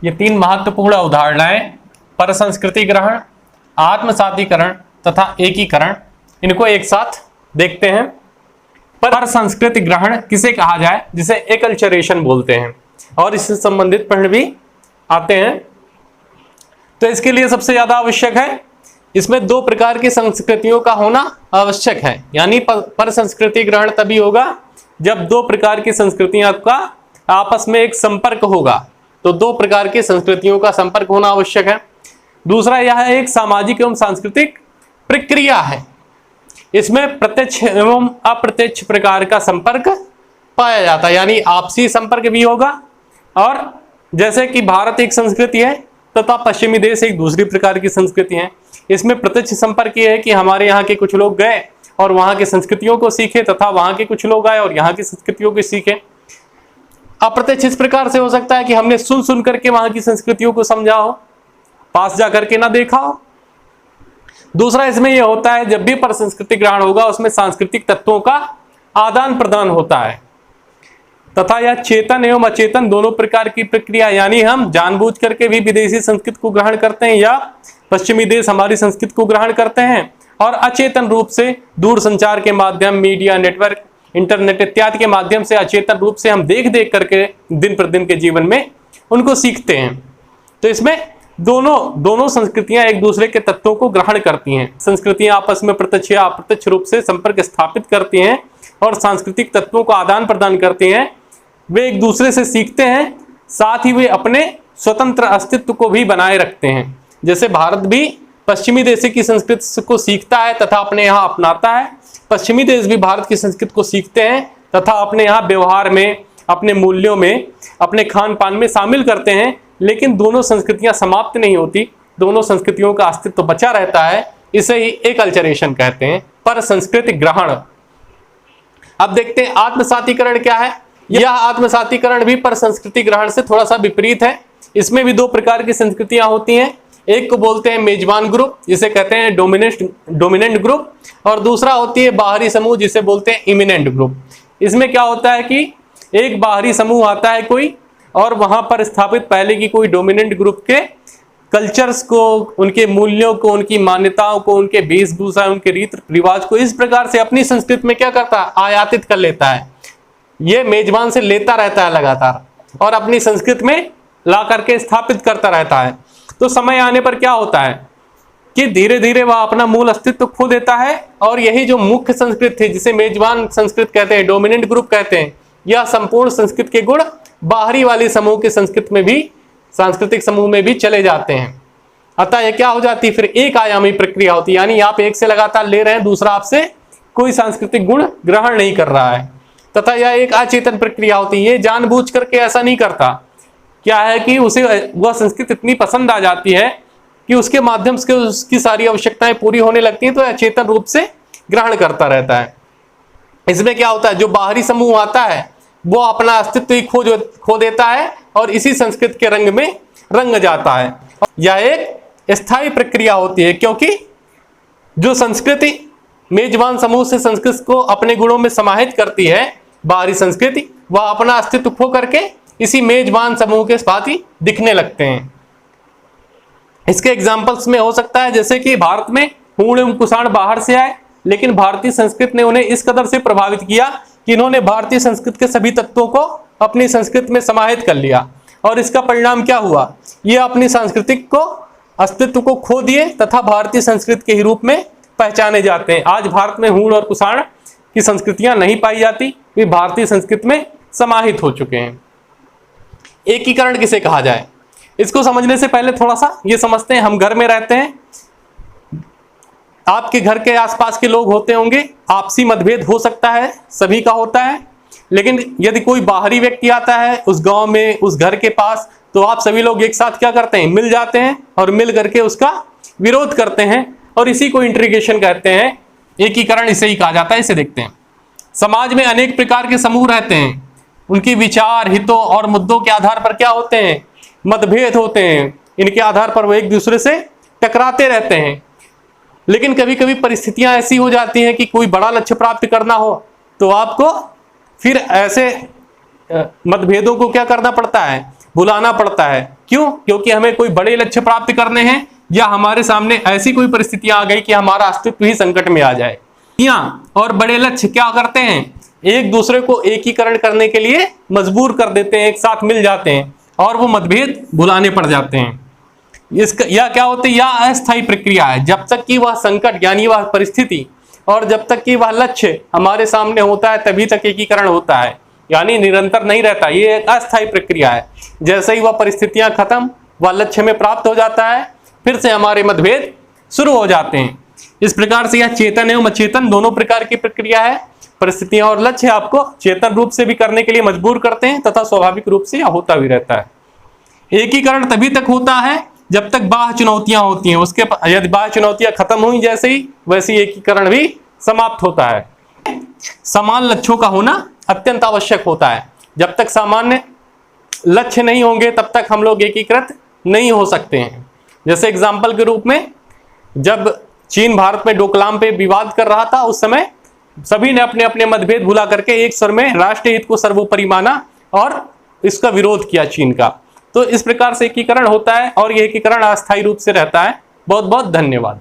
ये तीन महत्वपूर्ण अवधारणाएं परसंस्कृति ग्रहण, आत्मसातीकरण तथा एकीकरण, इनको एक साथ देखते हैं। परसंस्कृति ग्रहण किसे कहा जाए, जिसे एकल्चरेशन बोलते हैं, और इससे संबंधित प्रश्न भी आते हैं। तो इसके लिए सबसे ज्यादा आवश्यक है, इसमें दो प्रकार की संस्कृतियों का होना आवश्यक है। यानी परसंस्कृति ग्रहण तभी होगा जब दो प्रकार की संस्कृतियों का आपस में एक संपर्क होगा। तो दो प्रकार की संस्कृतियों का संपर्क होना आवश्यक है। दूसरा, यह एक सामाजिक एवं सांस्कृतिक प्रक्रिया है, इसमें प्रत्यक्ष एवं अप्रत्यक्ष प्रकार का संपर्क पाया जाता है। यानी आपसी संपर्क भी होगा, और जैसे कि भारत एक संस्कृति है तथा पश्चिमी देश एक दूसरी प्रकार की संस्कृति है। इसमें प्रत्यक्ष संपर्क ये है कि हमारे यहाँ के कुछ लोग गए और वहां की संस्कृतियों को सीखे, तथा वहां के कुछ लोग आए और यहाँ की संस्कृतियों को सीखे। अप्रत्यक्ष इस प्रकार से हो सकता है कि हमने सुन सुन करके वहां की संस्कृतियों को समझा हो, पास जा करके ना देखा हो। दूसरा, इसमें यह होता है जब भी परसंस्कृति ग्रहण होगा उसमें सांस्कृतिक तत्वों का आदान प्रदान होता है, तथा यह चेतन एवं अचेतन दोनों प्रकार की प्रक्रिया। यानी हम जानबूझ करके भी विदेशी संस्कृति को ग्रहण करते हैं, या पश्चिमी देश हमारी संस्कृति को ग्रहण करते हैं, और अचेतन रूप से दूर संचार के माध्यम, मीडिया, नेटवर्क, इंटरनेट इत्यादि के माध्यम से अचेतन रूप से हम देख देख करके दिन प्रतिदिन के जीवन में उनको सीखते हैं। तो इसमें दोनों संस्कृतियां एक दूसरे के तत्वों को ग्रहण करती हैं। संस्कृतियां आपस में प्रत्यक्ष या अप्रत्यक्ष रूप से संपर्क स्थापित करती हैं और सांस्कृतिक तत्वों को आदान प्रदान करती हैं। वे एक दूसरे से सीखते हैं, साथ ही वे अपने स्वतंत्र अस्तित्व को भी बनाए रखते हैं। जैसे भारत भी पश्चिमी देश की संस्कृति को सीखता है तथा अपने यहाँ अपनाता है, पश्चिमी देश भी भारत की संस्कृति को सीखते हैं तथा अपने यहाँ व्यवहार में, अपने मूल्यों में, अपने खान पान में शामिल करते हैं। लेकिन दोनों संस्कृतियां समाप्त नहीं होती, दोनों संस्कृतियों का अस्तित्व बचा रहता है। इसे ही एकल्चरेशन कहते हैं, पर संस्कृति ग्रहण। अब देखते हैं आत्मसातीकरण क्या है। यह आत्मसातीकरण भी पर संस्कृति ग्रहण से थोड़ा सा विपरीत है। इसमें भी दो प्रकार की संस्कृतियां होती हैं। एक को बोलते हैं मेजबान ग्रुप, जिसे कहते हैं डोमिनेंट ग्रुप, और दूसरा होती है बाहरी समूह, जिसे बोलते हैं इमिनेंट ग्रुप। इसमें क्या होता है कि एक बाहरी समूह आता है कोई, और वहां पर स्थापित पहले की कोई डोमिनेंट ग्रुप के कल्चर्स को, उनके मूल्यों को, उनकी मान्यताओं को, उनके वेशभूषा, उनके रीत रिवाज को इस प्रकार से अपनी संस्कृति में क्या करता है, आयातित कर लेता है। ये मेजबान से लेता रहता है लगातार और अपनी संस्कृति में ला करके स्थापित करता रहता है। तो समय आने पर क्या होता है कि धीरे धीरे वह अपना मूल अस्तित्व खो देता है, और यही जो मुख्य संस्कृति थी, जिसे मेजबान संस्कृति कहते हैं, डोमिनेंट ग्रुप कहते हैं, यह संपूर्ण संस्कृति के गुण बाहरी वाली समूह की संस्कृति में भी, सांस्कृतिक समूह में भी चले जाते हैं। अतः यह क्या हो जाती है, फिर एक आयामी प्रक्रिया होती है। यानी आप एक से लगातार ले रहे हैं, दूसरा आपसे कोई सांस्कृतिक गुण ग्रहण नहीं कर रहा है, तथा यह एक अचेतन प्रक्रिया होती है। ये जानबूझ करके ऐसा नहीं करता। क्या है कि उसे वह संस्कृति इतनी पसंद आ जाती है कि उसके माध्यम से उसकी सारी आवश्यकताएं पूरी होने लगती हैं, तो अचेतन रूप से ग्रहण करता रहता है। इसमें क्या होता है, जो बाहरी समूह आता है वो अपना अस्तित्व ही खो देता है और इसी संस्कृति के रंग में रंग जाता है। यह एक स्थायी प्रक्रिया होती है, क्योंकि जो संस्कृति मेजबान समूह से संस्कृति को अपने गुणों में समाहित करती है, बाहरी संस्कृति, वह अपना अस्तित्व खो करके इसी मेजबान समूह के साथ ही दिखने लगते हैं। इसके एग्जाम्पल्स में हो सकता है जैसे कि भारत में हूण एवं कुषाण बाहर से आए, लेकिन भारतीय संस्कृति ने उन्हें इस कदर से प्रभावित किया कि इन्होंने भारतीय संस्कृति के सभी तत्वों को अपनी संस्कृति में समाहित कर लिया, और इसका परिणाम क्या हुआ, ये अपनी सांस्कृतिक को, अस्तित्व को खो दिए तथा भारतीय संस्कृति के ही रूप में पहचाने जाते हैं। आज भारत में हूण और कुषाण की संस्कृतियां नहीं पाई जाती, वे भारतीय संस्कृति में समाहित हो चुके हैं। एकीकरण किसे कहा जाए, इसको समझने से पहले थोड़ा सा ये समझते हैं। हम घर में रहते हैं, आपके घर के आसपास के लोग होते होंगे, आपसी मतभेद हो सकता है, सभी का होता है। लेकिन यदि कोई बाहरी व्यक्ति आता है उस गांव में, उस घर के पास, तो आप सभी लोग एक साथ क्या करते हैं, मिल जाते हैं और मिल करके उसका विरोध करते हैं, और इसी को इंटीग्रेशन कहते हैं। एकीकरण इसे ही कहा जाता है। इसे देखते हैं। समाज में अनेक प्रकार के समूह रहते हैं, उनकी विचार, हितों और मुद्दों के आधार पर क्या होते हैं, मतभेद होते हैं। इनके आधार पर वो एक दूसरे से टकराते रहते हैं। लेकिन कभी कभी परिस्थितियां ऐसी हो जाती हैं कि कोई बड़ा लक्ष्य प्राप्त करना हो, तो आपको फिर ऐसे मतभेदों को क्या करना पड़ता है, भुलाना पड़ता है। क्यों? क्योंकि हमें कोई बड़े लक्ष्य प्राप्त करने हैं या हमारे सामने ऐसी कोई परिस्थितियां आ गई कि हमारा अस्तित्व ही संकट में आ जाए। और बड़े लक्ष्य क्या करते हैं? एक दूसरे को एकीकरण करने के लिए मजबूर कर देते हैं, एक साथ मिल जाते हैं और वो मतभेद भुलाने पड़ जाते हैं। इसका या क्या होता है, या अस्थायी प्रक्रिया है। जब तक कि वह संकट यानी वह परिस्थिति और जब तक कि वह लक्ष्य हमारे सामने होता है तभी तक एकीकरण होता है, यानी निरंतर नहीं रहता। ये एक अस्थायी प्रक्रिया है। जैसे ही वह परिस्थितियां खत्म, वह लक्ष्य में प्राप्त हो जाता है, फिर से हमारे मतभेद शुरू हो जाते हैं। इस प्रकार से यह चेतन एवं अचेतन दोनों प्रकार की प्रक्रिया है। परिस्थितियां और लक्ष्य आपको चेतन रूप से भी करने के लिए मजबूर करते हैं तथा स्वाभाविक रूप से यह होता भी रहता है। एकीकरण तभी तक होता है जब तक बाह्य चुनौतियां होती हैं। उसके यदि बाह्य चुनौतियां खत्म हुई जैसे ही, वैसे एकीकरण भी समाप्त होता है। समान लक्ष्यों का होना अत्यंत आवश्यक होता है। जब तक सामान्य लक्ष्य नहीं होंगे तब तक हम लोग एकीकृत नहीं हो सकते हैं। जैसे एग्जाम्पल के रूप में, जब चीन भारत में डोकलाम पे विवाद कर रहा था, उस समय सभी ने अपने अपने मतभेद भुला करके एक स्वर में राष्ट्रीय हित को सर्वोपरि माना और इसका विरोध किया चीन का। तो इस प्रकार से एकीकरण होता है और यह एकीकरण अस्थायी रूप से रहता है। बहुत बहुत धन्यवाद।